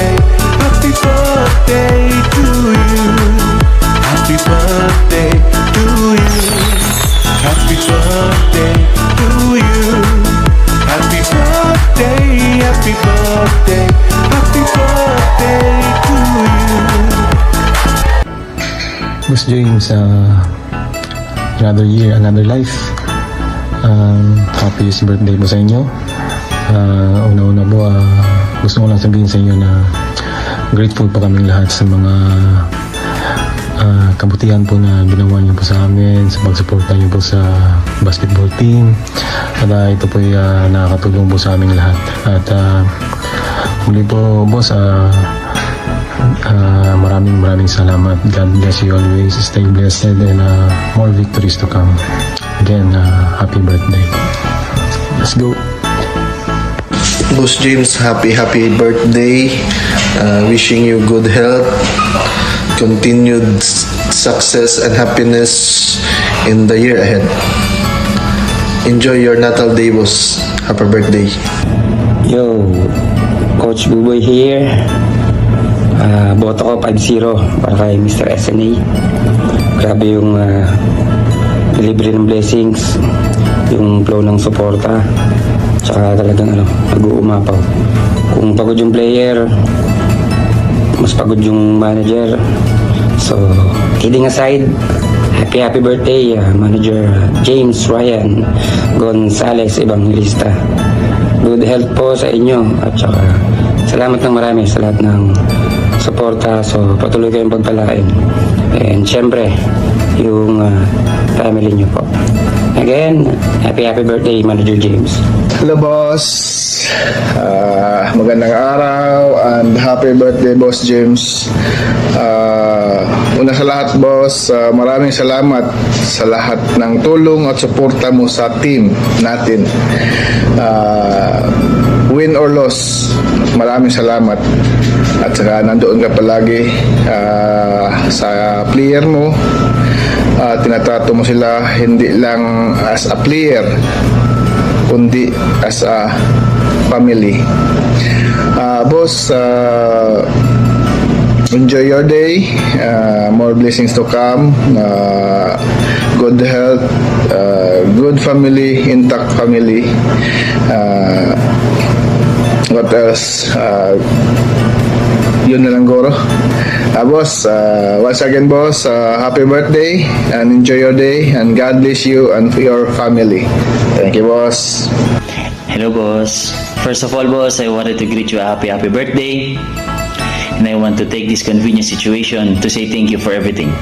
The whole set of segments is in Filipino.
birthday, happy birthday to you. Happy birthday to you. Happy birthday to you. Happy birthday, happy birthday, happy birthday to you. Boss James, another year, another life. Happiest birthday po sa inyo. Una-una po, gusto ko lang sabihin sa inyo na grateful po kaming lahat sa mga kabutihan po na ginawa niyo po sa amin, sa pagsuporta niyo po sa basketball team. At ito po nakakatulong po sa aming lahat. At muli po, boss, maraming salamat. God bless you always. Stay blessed and more victories to come. Again, happy birthday. Let's go. Boss James, happy birthday. Wishing you good health, continued success and happiness in the year ahead. Enjoy your Natal Day, boss. Happy birthday. Yo, Coach Buboy here. Boto ko 5-0 para kay Mr. SNA. Grabe yung libre ng blessings, yung flow ng suporta, tsaka talagang nag-uumapaw. Kung pagod yung player, mas pagod yung manager. So, kidding aside, happy birthday, Manager James Ryan Gonzalez Evangelista. Good health po sa inyo at saka salamat ng marami sa lahat ng suporta. So, patuloy kayong pagpalain. And syempre, yung family nyo po. Again, happy birthday, Manager James. Hello, boss. Magandang araw and happy birthday, Boss James. Una sa lahat, boss, maraming salamat sa lahat ng tulong at suporta mo sa team natin. Win or loss, maraming salamat. At saka nandoon ka palagi sa player mo. Tinatrato mo sila hindi lang as a player, kundi as a family. Boss, enjoy your day. More blessings to come. Good health, good family, intact family. What else? Yun na lang, Goro. Boss, once again, boss, happy birthday and enjoy your day and God bless you and your family. Thank you, boss. Hello, boss. First of all, boss, I wanted to greet you a happy birthday. And I want to take this convenient situation to say thank you for everything.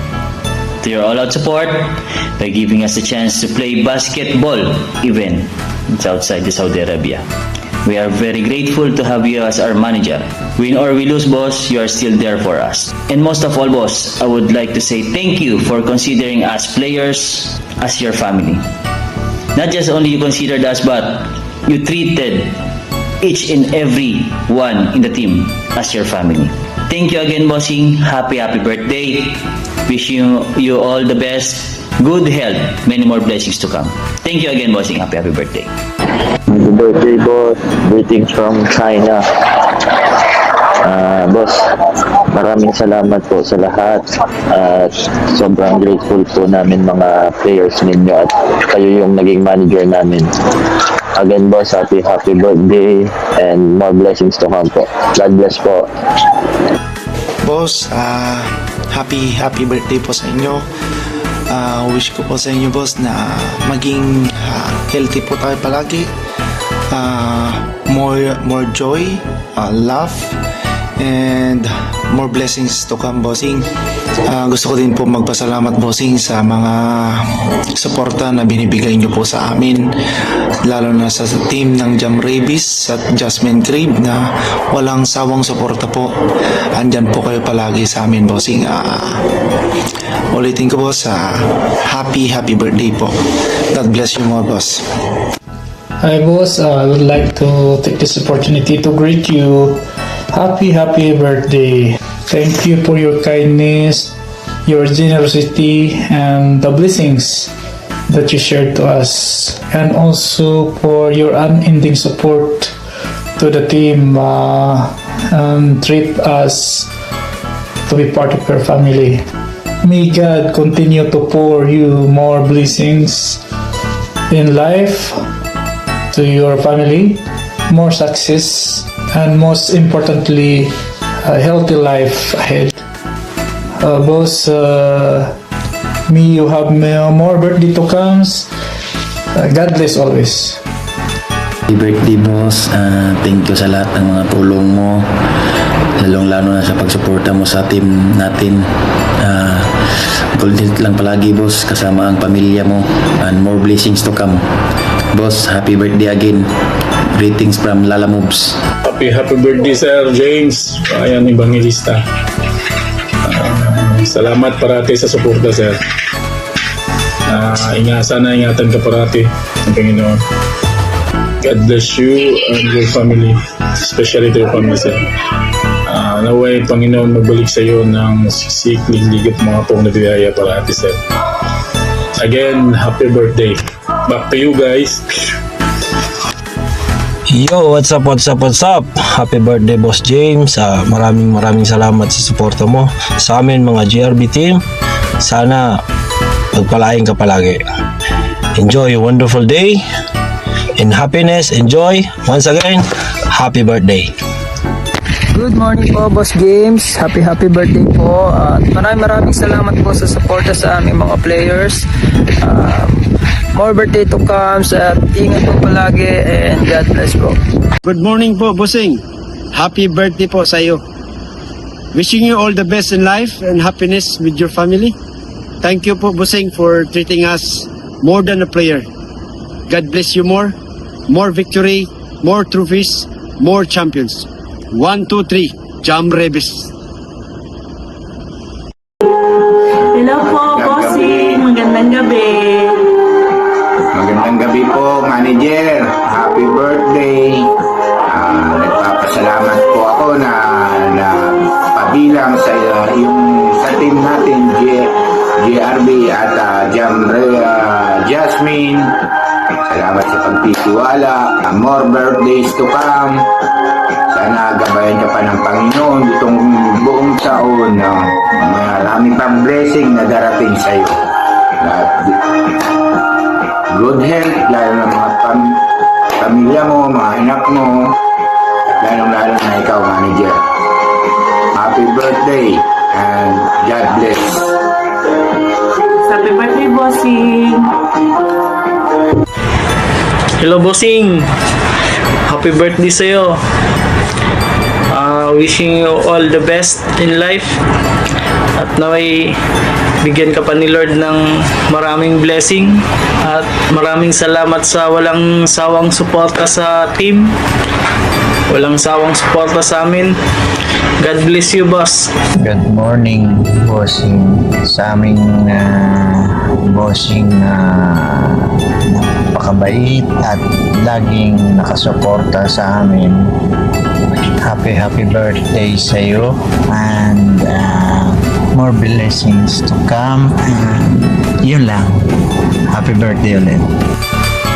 To your all-out support by giving us the chance to play basketball even outside the Saudi Arabia. We are very grateful to have you as our manager. Win or we lose, boss, you are still there for us. And most of all, boss, I would like to say thank you for considering us players as your family. Not just only you considered us, but you treated each and every one in the team as your family. Thank you again, bossing. Happy birthday. Wishing you all the best, good health, many more blessings to come. Thank you again, bossing. Happy birthday. Happy birthday, boss. Greetings from China. Boss, maraming salamat po sa lahat at sobrang grateful po namin mga players ninyo at kayo yung naging manager namin. Again, boss, happy birthday and more blessings to come po. God bless po. Boss, happy birthday po sa inyo. Wish ko po sa inyo, boss, na maging healthy po tayo palagi. More joy, love, and more blessings to come, bossing. Gusto ko din po magpasalamat, bossing, sa mga suporta na binibigay nyo po sa amin, lalo na sa team ng Jam Rabies at Jasmine Crib na walang sawang suporta po. Andyan po kayo palagi sa amin, bossing. Ulitin ko, boss, happy birthday po. God bless you more, boss. Hi, boss. I would like to take this opportunity to greet you. Happy birthday. Thank you for your kindness, your generosity, and the blessings that you shared to us. And also for your unending support to the team. and treat us to be part of your family. May God continue to pour you more blessings in life, to your family, more success, and most importantly, a healthy life ahead. Boss, may you have more birthday to comes. God bless always. Happy birthday, boss. Thank you sa lahat ng mga tulong mo. Lalong-lalo na sa pagsuporta mo sa team natin. Gold health lang palagi, boss, kasama ang pamilya mo, and more blessings to come. Boss, happy birthday again. Greetings from Lala Moves. Happy birthday, Sir James. Ayan, Evangelista. Salamat parati sa suporta, Sir. Sana ingatan ka parati ng Panginoon. God bless you and your family, especially to your family, Sir. Naway, Panginoon, magbalik sa iyo ng siksik, ligligat mga pong nabiyaya parati, Sir. Again, happy birthday. Back to you guys. Yo, what's up? Happy birthday, Boss James. Maraming salamat sa suporta mo sa amin mga GRB team. Sana pagpalain ka palagi. Enjoy your wonderful day and happiness. Enjoy. Once again, happy birthday. Good morning po, Boss James. Happy birthday po. At maraming salamat po sa suporta sa aming mga players. More birthday to come. At ingat po palagi and God bless po. Good morning po, Bossing. Happy birthday po sa iyo. Wishing you all the best in life and happiness with your family. Thank you po, Bossing, for treating us more than a player. God bless you more. More victory, more trophies, more champions. 1, 2, 3, Jam Rebis. Hello po, Bossing. Magandang gabi. Magandang gabi po, manager. Happy birthday. Nagpapasalamat po ako na pabilang sa yung sa team natin, GRB at Jasmine. Salamat sa pagtitiwala. More birthdays to come. Sana gabayan ka pa ng Panginoon itong buong taon. Marami pang blessing na darating sa iyo. Good health, lalo na mga pamilya mo, mga anak mo, lalo na ikaw, manager. Happy birthday and God bless. Happy birthday, Bossing. Hello, Bossing. Happy birthday sa'yo. Wishing you all the best in life. At naway bigyan ka pa ni Lord ng maraming blessing. At maraming salamat sa walang sawang suporta sa team. Walang sawang suporta sa amin. God bless you, boss. Good morning, Bossing. Sa aming Bossing na napakabait at laging nakasuporta sa amin. Happy birthday sa iyo and more blessings to come. Yun lang. Happy birthday ulit.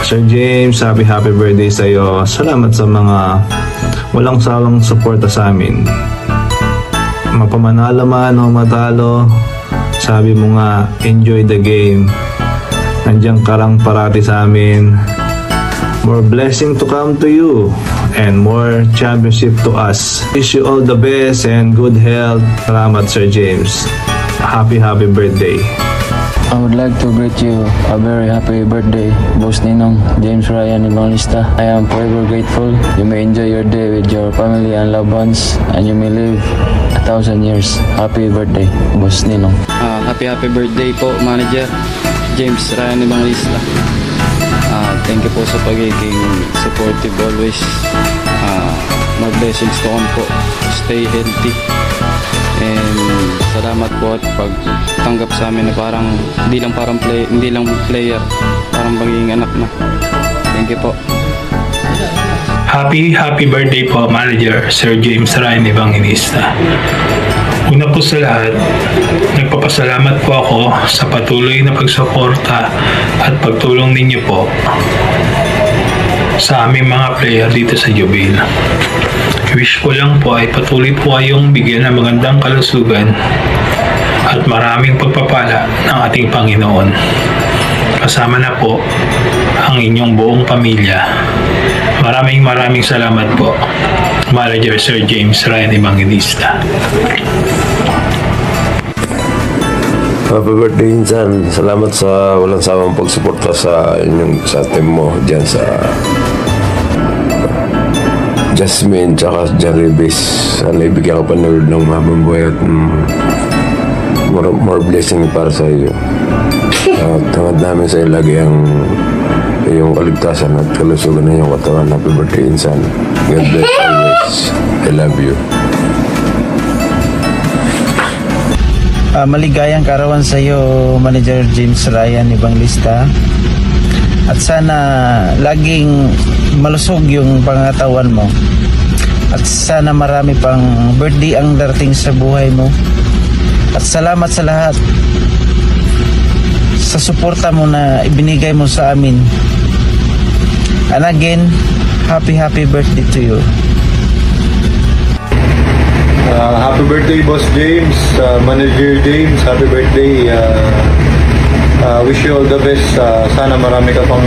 Sir James, happy birthday sa iyo. Salamat sa mga walang sawang suporta sa amin. Mapamanalo man o matalo, sabi mo nga, enjoy the game. Nandiyan ka lang parati sa amin. More blessing to come to you and more championship to us. Wish you all the best and good health. Salamat, Sir James. Happy birthday. I would like to greet you a very happy birthday, Boss Ninong, James Ryan Evangelista. I am forever grateful. You may enjoy your day with your family and loved ones, and you may live 1,000 years. Happy birthday, Boss Ninong. Happy birthday po, Manager James Ryan Evangelista. Thank you po sa pagiging supportive always. More blessings to come po. Stay healthy. And salamat po at pagtanggap sa amin na parang hindi lang player, parang magiging anak na. Thank you po. Happy birthday po, Manager Sir James Ryan Evangelista. Una po sa lahat, nagpapasalamat po ako sa patuloy na pagsuporta at pagtulong ninyo po sa aming mga player dito sa Jubil. Wish ko lang po ay patuloy po kayong bigyan ng magandang kalusugan at maraming pagpapala ng ating Panginoon. Kasama na po ang inyong buong pamilya. Maraming salamat po, Manager Sir James Ryan Evangelista. Happy birthday, Insan. Salamat sa walang sawang pagsuporta sa team mo dyan sa Jasmine tsaka John Ribis. Sana ibigyan ka pa ng mahabang buhay at more blessing para sa iyo. At tangad namin sa iyo lagi ang iyong kaligtasan at kalusugan ng iyong katawan. Happy birthday, Insan. God bless always. I love you. Maligayang kaarawan sa iyo, Manager James Ryan Evangelista. At sana laging malusog yung pangatawan mo. At sana marami pang birthday ang darating sa buhay mo. At salamat sa lahat sa suporta mo na ibinigay mo sa amin. And again, happy birthday to you. Happy birthday, Boss James, Manager James. Happy birthday. Wish you all the best. Sana marami ka pang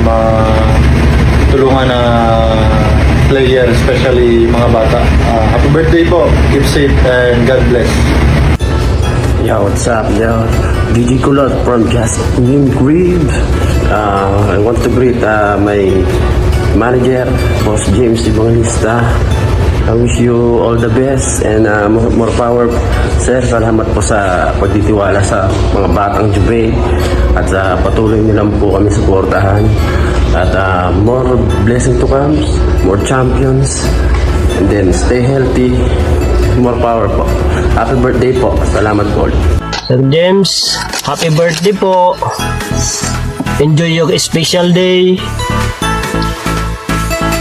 matulungan na player, especially mga bata. Happy birthday po. Keep safe and God bless. Yo, what's up, yo? DJ Kulot from Jasmine Green. I want to greet my manager, Boss James Evangelista. I wish you all the best and more power, sir. Salamat po sa pagtitiwala sa mga batang Jubel at patuloy niyo lang po kami suportahan at more blessing to come, more champions, and then stay healthy, more power po. Happy birthday po. Salamat po. Sir James, happy birthday po. Enjoy your special day.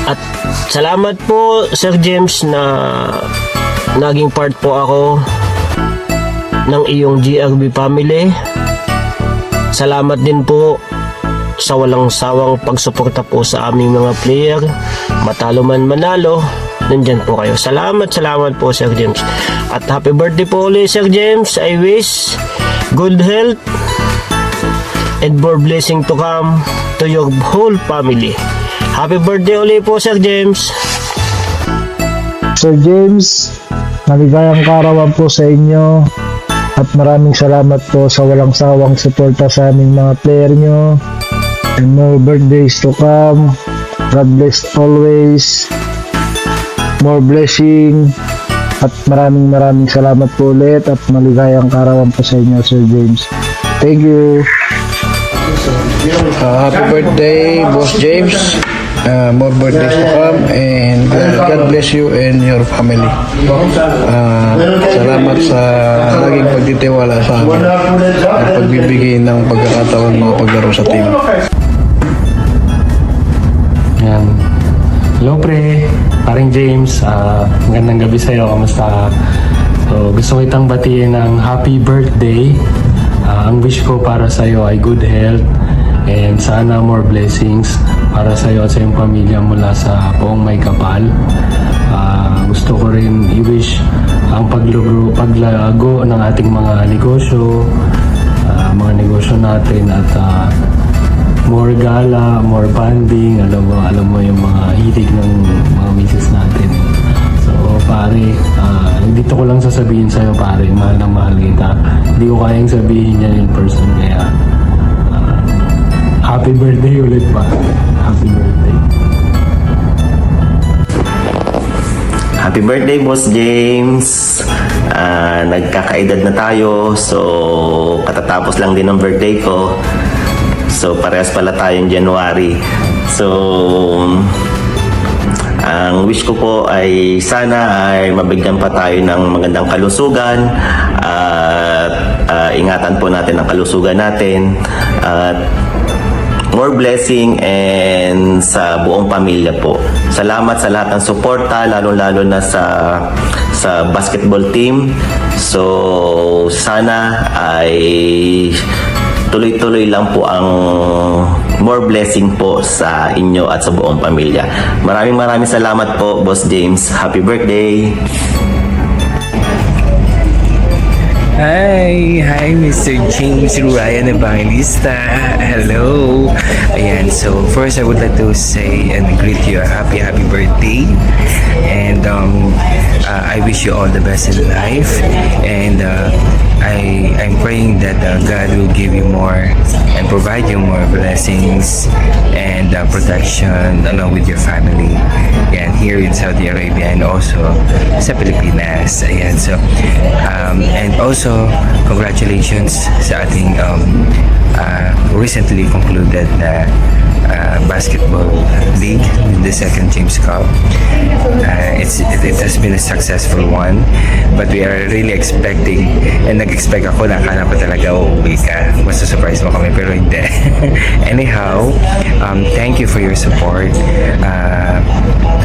At salamat po, Sir James, na naging part po ako ng iyong GRB family. Salamat din po sa walang sawang pagsuporta po sa aming mga player. Matalo man manalo, nandyan po kayo. Salamat po, Sir James. At happy birthday po ulit, Sir James. I wish good health and more blessing to come to your whole family. Happy birthday ulit po, Sir James. Sir James, maligayang kaarawan po sa inyo at maraming salamat po sa walang sawang suporta sa aming mga player nyo, and more birthdays to come. God bless always, more blessing, at maraming salamat po ulit at maligayang kaarawan po sa inyo, Sir James. Thank you. Happy birthday, Boss James. More birthdays to come and God bless you and your family. Salamat sa laging pagtitiwala sa amin at pagbibigay ng pagkakataon mga paglaro sa team. Yan. Hello pre, paring James. Magandang gabi sa'yo. Kamusta? So, gusto ko itang batiin ng happy birthday. Ang wish ko para sa'yo ay good health and sana more blessings para sa iyo at sa iyong pamilya mula sa buong may kapal. Gusto ko rin i-wish ang paglago ng ating mga negosyo natin at more gala, more banding. Alam mo yung mga hilig ng mga misis natin. So pare, dito ko lang sasabihin sa iyo pare, mahal na mahal kita. Hindi ko kayang sabihin yan in person, kaya happy birthday ulit pa. Happy birthday. Happy birthday, Boss James. Nagkakaedad na tayo. So, katatapos lang din ng birthday ko. So, parehas pala tayong January. So, ang wish ko po ay sana ay mabigyan pa tayo ng magandang kalusugan at ingatan po natin ang kalusugan natin at more blessing and sa buong pamilya po. Salamat sa lahat ng suporta, lalo-lalo na sa basketball team. So sana ay tuloy-tuloy lang po ang more blessing po sa inyo at sa buong pamilya. Maraming salamat po, Boss James. Happy birthday! Hi, Mr. James Ryan Evangelista. Hello. Ayan, so first I would like to say and greet you a happy birthday. And I wish you all the best in life. And I'm praying that God will give you more and provide you more blessings and protection along with your family. Ayan, here in Saudi Arabia and also sa Pilipinas. Ayan, so and also congratulations sa ating recently concluded na basketball league, the second James Cup. It has been a successful one, but we are really expecting, and nag-expect ako na akala pa talaga uuwi ka, masusurprise mo kami, pero hindi. Anyhow, thank you for your support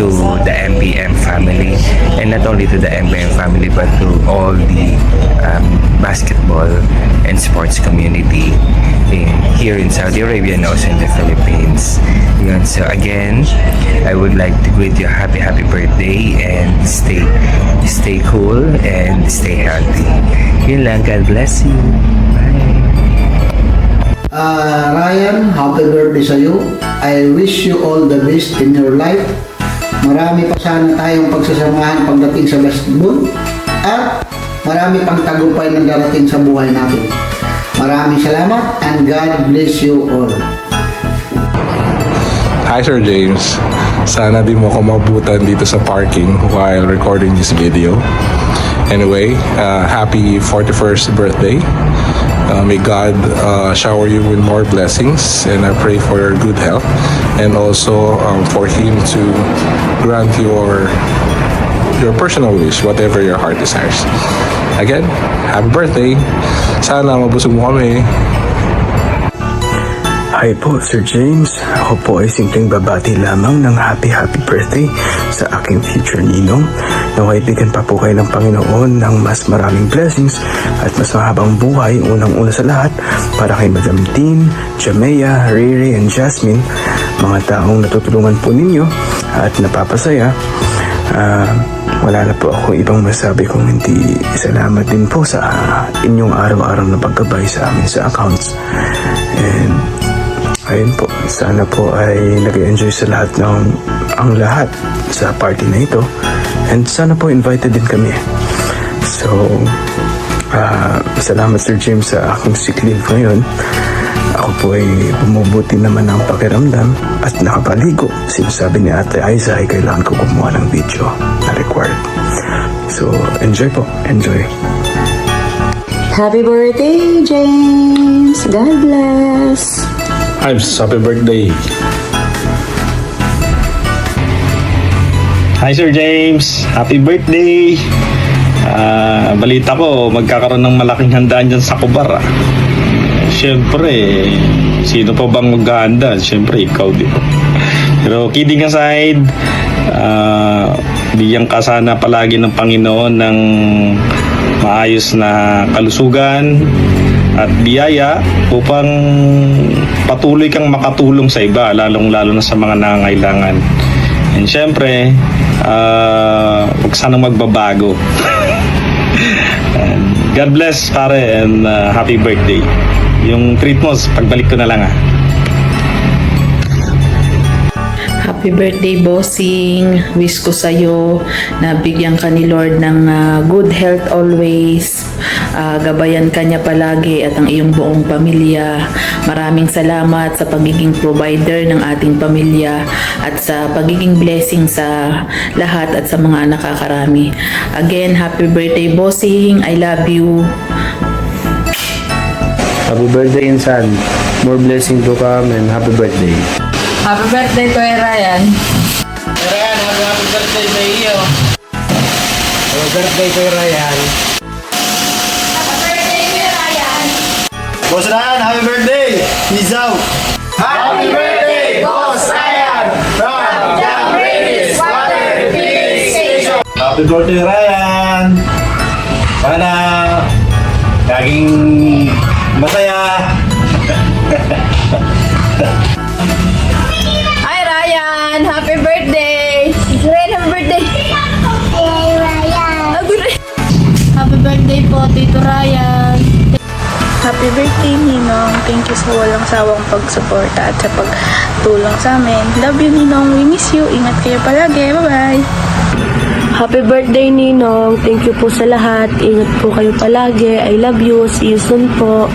to the MPM family, and not only to the MPM family but to all the basketball and sports community here in Saudi Arabia and also in the Philippines. Yun. So again, I would like to greet you happy birthday and stay cool and stay healthy. Yun lang. God bless you. Ryan, happy birthday sa iyo. I wish you all the best in your life. Marami pa sana tayong pagsasamahan pagdating sa basketball at marami pang tagumpay na darating sa buhay natin. Maraming salamat and God bless you all. Hi Sir James, sana di mo ako mabutan dito sa parking while recording this video. Anyway, happy 41st birthday. May God shower you with more blessings, and I pray for your good health and also for Him to grant your personal wish, whatever your heart desires. Again, happy birthday. Sana mabusog mo kami. Hi po, Sir James. Ako po ay simpleng babati lamang ng happy birthday sa aking future ninong. Naway bigyan pa po kayo ng Panginoon ng mas maraming blessings at mas mahabang buhay, unang-una sa lahat para kay Madam Dean, Jamea, Riri, and Jasmine, mga taong natutulungan po ninyo at napapasaya. Wala na po ako ibang masabi kung hindi salamat din po sa inyong araw-araw na paggabay sa amin sa accounts. And ayun po, sana po ay nag-enjoy sa lahat ang lahat sa party na ito. And sana po invited din kami. So, salamat Sir James sa aking sick leave ngayon. Ako po ay bumubuti naman ang pakiramdam at nakapaligo. Sinasabi ni Ate Aiza ay kailangan ko gumawa ng video na required. So, enjoy po. Enjoy. Happy birthday, James! God bless! Happy birthday. Hi Sir James, happy birthday. Balita ko magkakaroon ng malaking handaan dyan sa Kubar. Siyempre, sino pa bang maghahanda? Siyempre, ikaw din. Pero kidding aside, bigyan ka sana palagi ng Panginoon ng maayos na kalusugan at biyaya upang patuloy kang makatulong sa iba, lalong-lalo na sa mga nangangailangan. And syempre, huwag sanang magbabago. God bless, pare, and happy birthday. Yung treat mo, pagbalik ko na lang. Happy birthday, bossing. Wish ko sa'yo na bigyan ka ni Lord ng good health always. Gabayan ka niya palagi at ang iyong buong pamilya. Maraming salamat sa pagiging provider ng ating pamilya at sa pagiging blessing sa lahat at sa mga nakakarami. Again, happy birthday, bossing. I love you. Happy birthday, Insan. More blessing to come and happy birthday. Happy birthday, Kuya Ryan. Ryan, happy birthday sa iyo. Happy birthday, Kuya Ryan. Happy birthday, Kuya Ryan. Boss Ryan, happy birthday. Peace out. Happy birthday, Boss Ryan. From Jam Reyes Water Filling Station. Happy birthday, Ryan. Sana laging masaya. birthday po, Tito Ryan. Happy birthday, Ninong. Thank you sa walang sawang pagsuporta at sa pagtulong sa amin. Love you, Ninong. We miss you. Ingat kayo palagi. Bye-bye. Happy birthday, Ninong. Thank you po sa lahat. Ingat po kayo palagi. I love you. See you soon po.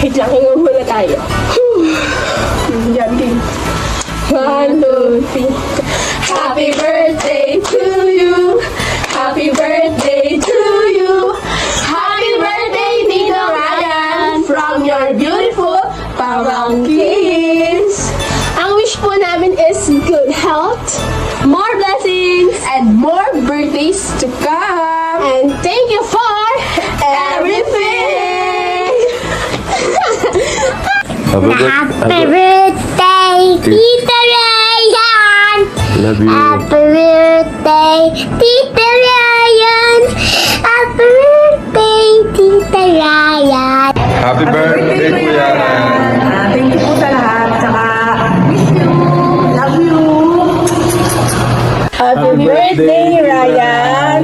Wait lang, hanggang muna tayo. Yan din. 1, 2, 3. Happy birthday to you. Happy birthday to you. Happy birthday, Tito Ryan. From your beautiful pamangkins. Ang wish po namin is good health, more blessings, and more birthdays to come. And thank you for everything. Happy birthday, Tito Ryan! Love you. Happy birthday, Tito Ryan! Happy birthday, Tito Ryan! Happy birthday, Kuya. Thank you po sa lahat. Saka, miss you. Love you. Happy birthday, Ryan!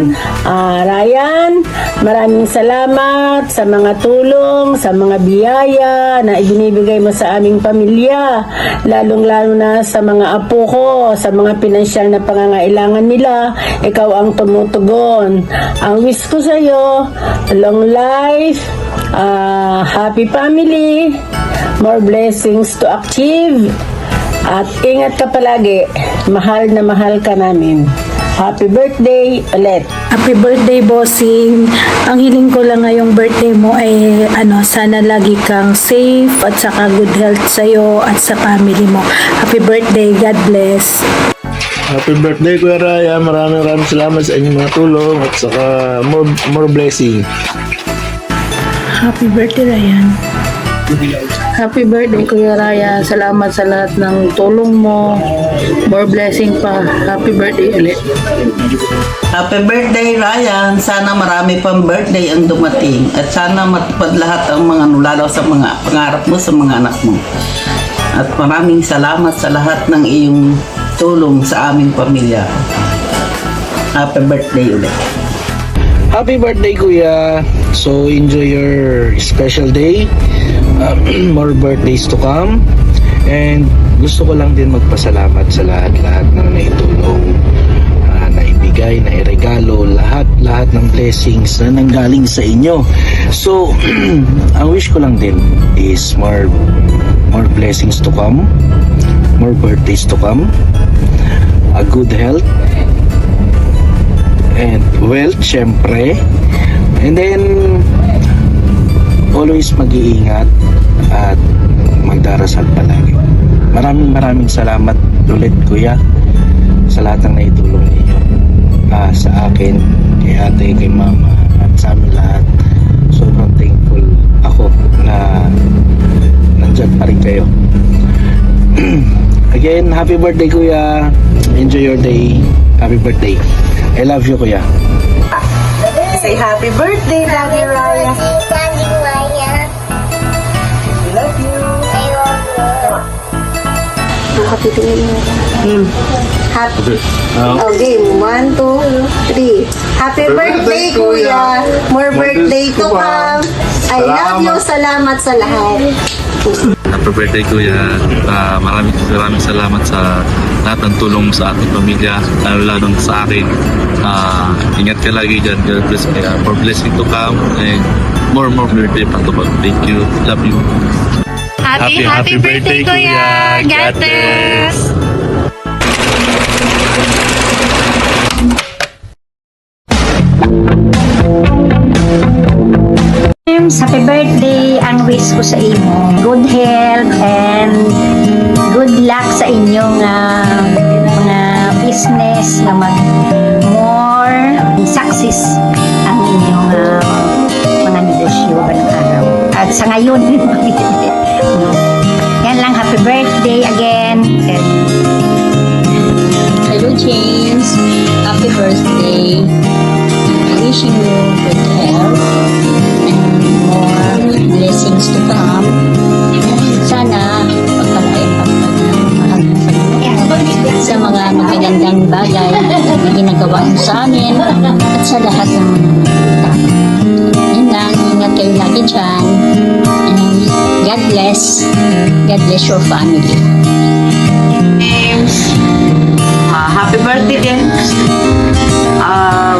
Ryan, maraming salamat sa mga tulong, sa mga biyaya na ibinibigay mo sa aming pamilya, lalong-lalo na sa mga apo ko, sa mga pinansyal na pangangailangan nila, ikaw ang tumutugon. Ang wish ko sa iyo, long life, happy family, more blessings to achieve, at ingat ka palagi. Mahal na mahal ka namin. Happy birthday ulit. Happy birthday, bossing. Ang hiling ko lang ngayong birthday mo ay sana lagi kang safe at saka good health sa'yo at sa family mo. Happy birthday. God bless. Happy birthday, Kuya Raya. Maraming salamat sa inyong mga tulong at saka more blessing. Happy birthday, Ryan. Happy birthday, Kuya Raya. Salamat sa lahat ng tulong mo. More blessing pa. Happy birthday ulit. Happy birthday, Ryan. Sana marami pang birthday ang dumating. At sana matupad lahat ang mga lalo sa mga pangarap mo sa mga anak mo. At maraming salamat sa lahat ng iyong tulong sa aming pamilya. Happy birthday ulit. Happy birthday, Kuya. So, enjoy your special day. More birthdays to come. And gusto ko lang din magpasalamat sa lahat-lahat na naitulong, naibigay, nairegalo, lahat ng blessings na nanggaling sa inyo. So, ang wish ko lang din is more blessings to come, more birthdays to come, a good health, and wealth, syempre. And then, always mag-iingat at magdarasal palagi. Maraming salamat ulit, Kuya, sa lahat ng naitulong ninyo sa akin, kay ate, kay mama, at sa amin lahat. Sobrang thankful ako na nandyan pa rin kayo. Again, happy birthday, Kuya. Enjoy your day. Happy birthday. I love you, Kuya. Say happy birthday, Daddy Ryan. Daddy Ryan. Love you. I love you. Happy Happy. Okay, 1, 2, 3. Happy birthday, Kuya. More birthday to come. I love you. Salamat sa lahat. Happy birthday, Kuya. Maraming salamat sa lahat ng tulong sa ating pamilya, lalo sa akin. Ingat ka lagi dyan. God bless me. More blessing to come and more birthday pa to. Thank you. Love you. Happy birthday, Kuya. God bless. Happy birthday! Ang wish ko sa inyo, good health and good luck sa inyong mga business na more success ang inyong mga negosyo ng araw. At sa ngayon, yan lang, happy birthday again. And hello, James. Happy birthday. Wishing you good health. Blessings to come. Sana pagpalain sa mga magagandang bagay na ginagawa mo sa amin at sa lahat ng mga God bless your family. Happy birthday, James.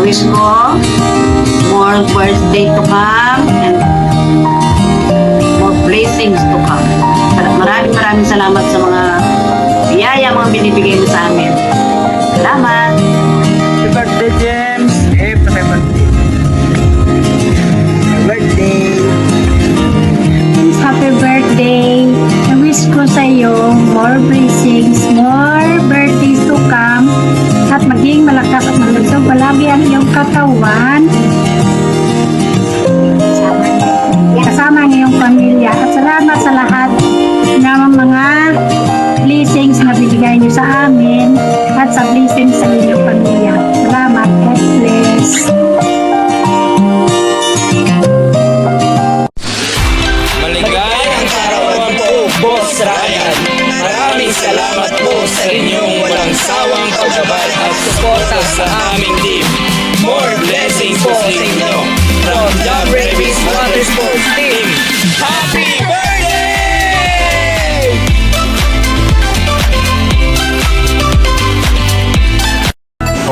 Wish ko more birthday to come and more blessings to come. Maraming salamat sa mga biyaya mga binibigay mo sa amin. Salamat. Happy birthday, James. Happy birthday. Birthday. Happy birthday. I wish ko sa iyo more blessings, more birthdays to come, at maging malakas at malusog palagi ang iyong katawan. Kasama ang iyong pamilya. At salamat sa lahat ng mga blessings na binigay niyo sa amin at sa blessings sa inyong pamilya. Salamat. God bless. Maligayang kaarawan po, Boss Ryan. Maraming salamat po sa inyong walang sawang paggabay at suporta sa aming team. More blessings po sa inyo from Jam Rapids Water Sports Team. Happy birthday!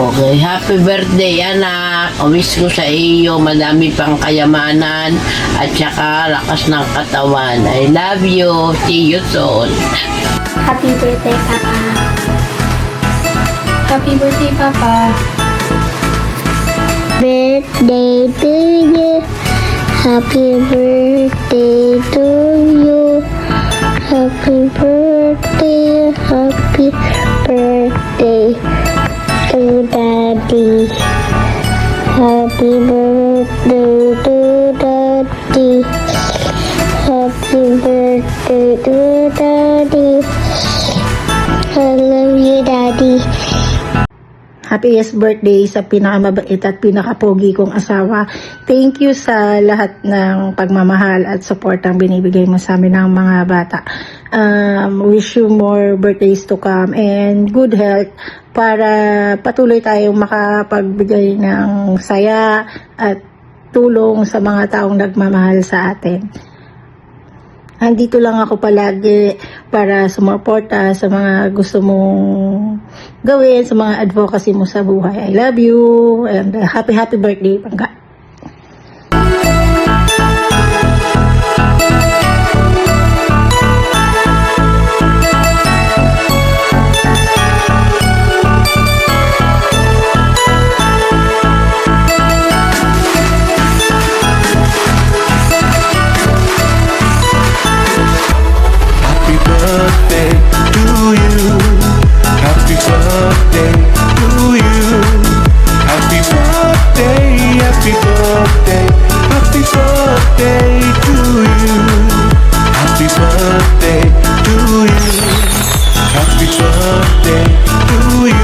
Okay, happy birthday anak. Wish ko sa iyo madami pang kayamanan at saka lakas ng katawan. I love you. See you soon. Happy birthday, Papa. Happy birthday, Papa. Birthday to you. Happy birthday to you. Happy birthday. Happy birthday to Daddy. Happy birthday to Daddy. Happy birthday to Daddy. I love you, Daddy. Happiest birthday sa pinakamabait at pinakapogi kong asawa. Thank you sa lahat ng pagmamahal at support ang binibigay mo sa amin ng mga bata. Wish you more birthdays to come and good health para patuloy tayong makapagbigay ng saya at tulong sa mga taong nagmamahal sa atin. Andito lang ako palagi para sumuporta sa mga gusto mong gawin, sa mga advocacy mo sa buhay. I love you and happy birthday, Pangga. Birthday to you. Happy birthday to you. Happy birthday, happy birthday, happy birthday to you. Happy birthday to you. Happy birthday to you.